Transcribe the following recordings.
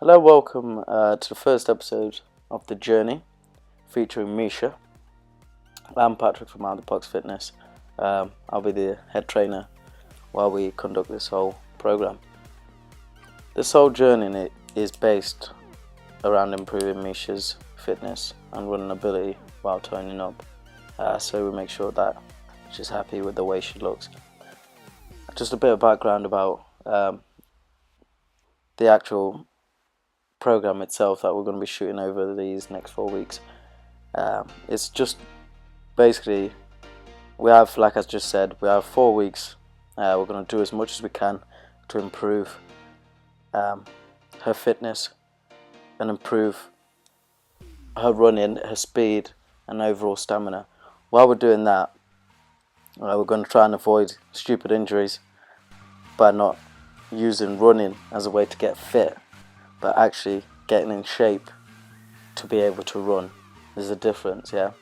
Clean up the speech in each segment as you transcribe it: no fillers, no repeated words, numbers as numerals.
Hello, welcome to the first episode of The Journey featuring Misha. I'm Patrick from Out the Box Fitness. I'll be the head trainer while we conduct this whole program. This whole journey is based around improving Misha's fitness and running ability while toning up. So we make sure that she's happy with the way she looks. Just a bit of background about the actual program itself that we're going to be shooting over these next 4 weeks. It's just basically we have, like I just said, we have 4 weeks. We're going to do as much as we can to improve her fitness and improve her running, her speed and overall stamina. While we're doing that, we're going to try and avoid stupid injuries by not using running as a way to get fit, but actually getting in shape to be able to run. There's a difference, yeah.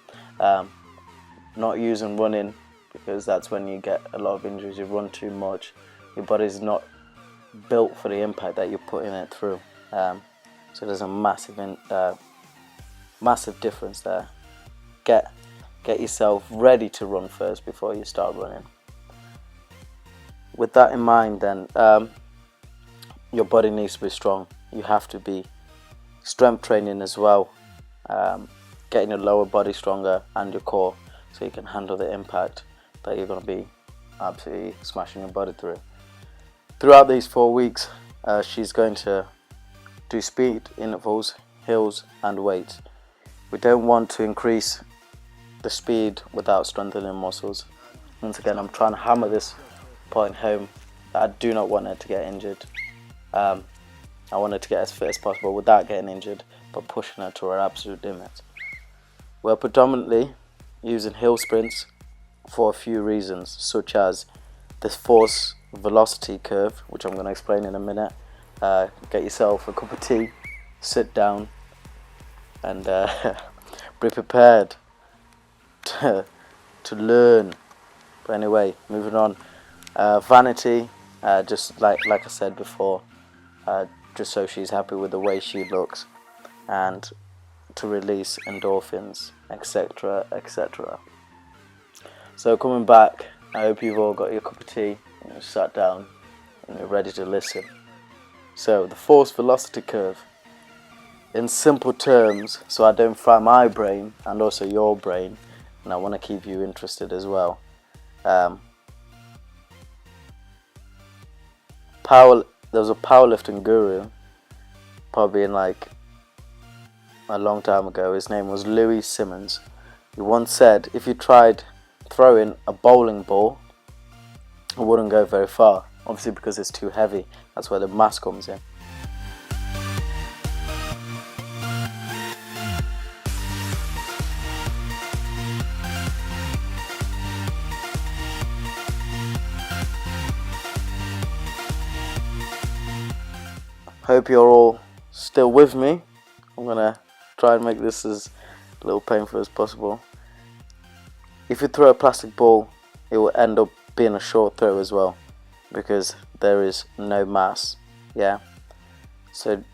Not using running, because that's when you get a lot of injuries. You run too much, your body's not built for the impact that you're putting it through. So there's a massive difference there. Get yourself ready to run first before you start running. With that in mind, then your body needs to be strong. You have to be strength training as well, getting your lower body stronger and your core so you can handle the impact that you're going to be absolutely smashing your body through. Throughout these 4 weeks, she's going to do speed intervals, hills and weights. We don't want to increase the speed without strengthening muscles. Once again, I'm trying to hammer this point home that I do not want her to get injured. I want her to get as fit as possible without getting injured, but pushing her to her absolute limit. We're predominantly using hill sprints for a few reasons, such as the force velocity curve, which I'm going to explain in a minute. Get yourself a cup of tea, sit down and be prepared to learn. But anyway, moving on. Vanity, just like I said before, just so she's happy with the way she looks, and to release endorphins, etc, etc. So coming back, I hope you've all got your cup of tea and you've sat down and you're ready to listen. So the force velocity curve, in simple terms, so I don't fry my brain and also your brain, and I want to keep you interested as well. There was a powerlifting guru, probably in like a long time ago. His name was Louis Simmons. He once said if you tried throwing a bowling ball, it wouldn't go very far, obviously because it's too heavy. That's where the mass comes in. Hope you're all still with me. I'm gonna try and make this as little painful as possible. If you throw a plastic ball, it will end up being a short throw as well, because there is no mass. Yeah, so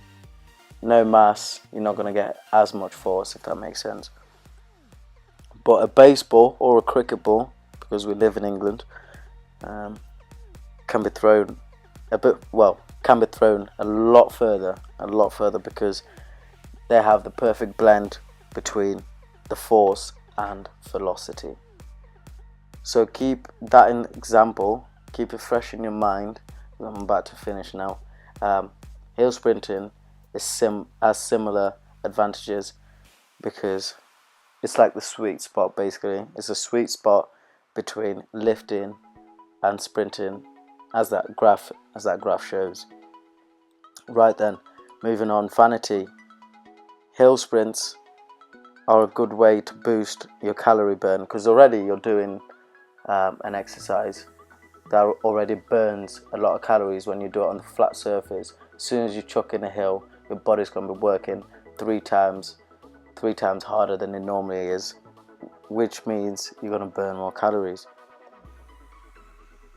no mass, you're not gonna get as much force, if that makes sense. But a baseball or a cricket ball, because we live in England, can be thrown a lot further, because they have the perfect blend between the force and velocity. So keep that in example, keep it fresh in your mind. I'm about to finish now. Hill sprinting has similar advantages, because it's like the sweet spot. Basically, it's a sweet spot between lifting and sprinting, as that graph shows. Right then, moving on. Vanity. Hill sprints are a good way to boost your calorie burn, because already you're doing an exercise that already burns a lot of calories when you do it on the flat surface. As soon as you chuck in a hill, your body's going to be working three times harder than it normally is, which means you're going to burn more calories.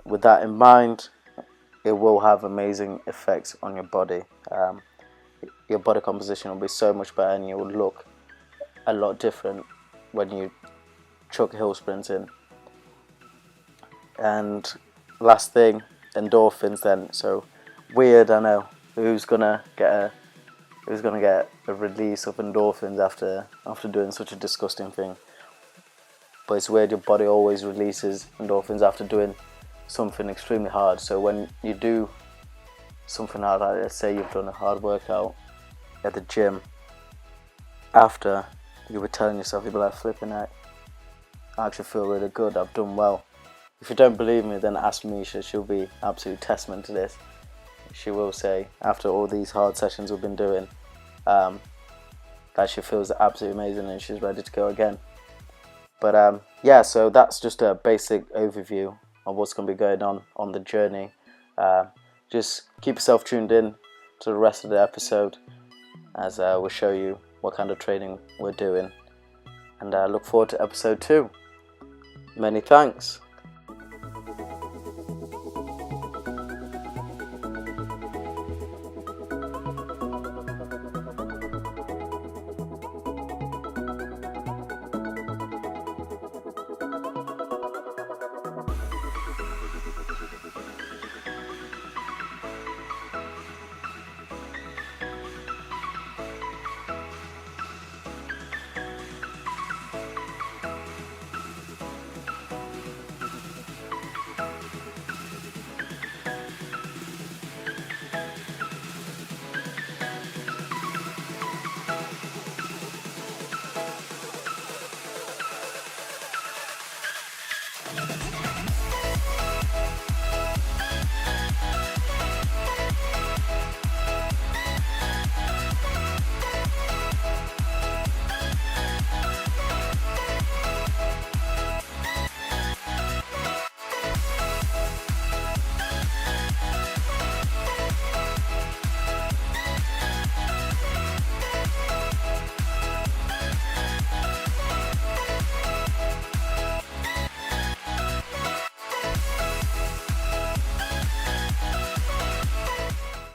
With that in mind, it will have amazing effects on your body. your body composition will be so much better, and you will look a lot different when you chuck hill sprints in. And last thing, endorphins then. So weird, I know. Who's gonna get a release of endorphins after doing such a disgusting thing? But it's weird, your body always releases endorphins after doing something extremely hard. So when you do something hard, like let's say you've done a hard workout at the gym, after, you were telling yourself, you'll be like, flipping out, I actually feel really good, I've done well. If you don't believe me, then ask Misha. She'll be absolute testament to this. She will say, after all these hard sessions we've been doing, that she feels absolutely amazing and she's ready to go again. But yeah, so that's just a basic overview of what's going to be going on the journey. Just keep yourself tuned in to the rest of the episode, as we'll show you what kind of training we're doing. And I look forward to episode 2. Many thanks.